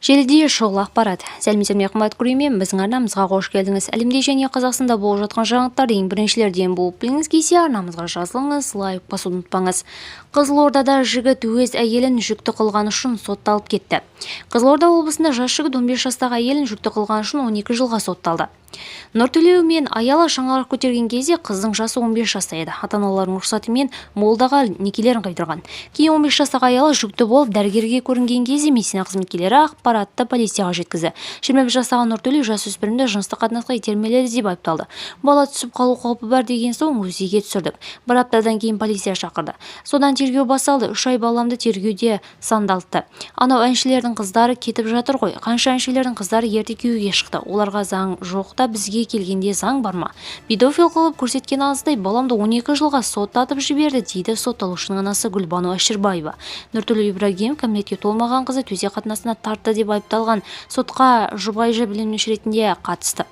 Желіде шұғыл ақпарат. Сәлеметсіздер қымбат көрермен, біздің арнамызға қош келдіңіз. Әлемде және Қазақстанда болып жатқан жаңалықтар ең біріншілерден болып біліңіз келсе, арнамызға жазылыңыз, лайк басуды ұмытпаңыз. Қызылордада жігіт өз әйелін жүкті қылғаны үшін сотталып кетті. Қызылорда облысында жас жігіт 15 жастағы әйелін жүкті қылғаны үшін 12 жылға сотталды. Нұртілеу мен Аяла шаңырақ көтерген кезде қыздың жасы 15 жаста еді. Ата-аналарының рұқсатымен молдаға некелерін қидырған. Кейін 15 жастағы Аяла жүкті болып дәрігерге көрінген кезде медицина қызметкерлері ақпаратты полицияға жеткізді. 21 жастағы Нұртілеу жасөспірімді жыныстық қатынасқа итермеледі деп айыпталды. Бала түсіп қалу қаупі бар деген соң өзеге түсірдік. Бір аптадан кейін полиция шақырды. Содан тергеу басталды. 3 ай баламды тергеуде сандалтты. Анау әншілердің қыздары кетіп жатыр ғой. Қанша әншілердің қыздары ерте күйеуге шықты. Оларға заң жоқ та бізге келгенде заң бар ма? Педофил қылып көрсеткен аздай баламды 12 жылға соттатып жіберді дейді сотталушының анасы Гүлбану Әшірбаева. Нұртілеу Ибрагимов кәмелетке толмаған қызы төсек қатынасына тартты деп айыпталған. Сотқа жұбайы білімніші ретінде қатысты.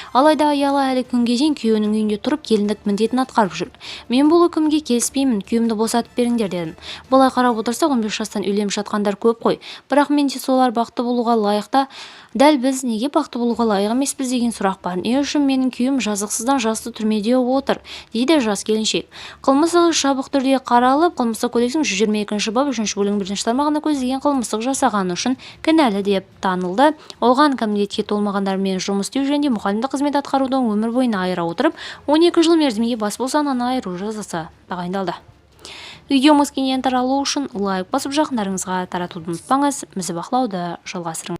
Алайда Аяла әлі күнге дейін күйеуінің үйінде тұрып келіндік міндетін атқарып жүр. Мен бұл үкімге келіспеймін, күйеуімді босатып беріңдер дедім. Былай қарап отырсақ 15 жастан үйленіп жатқандар көп қой. Бірақ менде солар бақытты болуға лайықта. Дәл біз неге бақытты болуға лайық емеспіз деген сұрақ бар. Не үшін менің күйеуім жазықсыздан жасты түрмеде отыр, дейді жас келіншек. Қылмыстық іс жабық түрде қаралып, қылмыстық кодекстің 122 бабы 3 бөлігінің 1 тармағына көзделген қылмыстық жасағаны үшін кінәлі деп танылды. Оған кәмелетке толмағандармен жұмыс істеу және мұғалімдік қызмет атқарудың өмір бойына айыра отырып, 12 жыл мерзімге бас бостандығынан айыру жазасы тағайындалды. Видеомыз кеңінен таралу үшін лайк басып жақындарыңызға таратуды ұмытпаңыз. Бізді бақылауды жалғастырыңыз.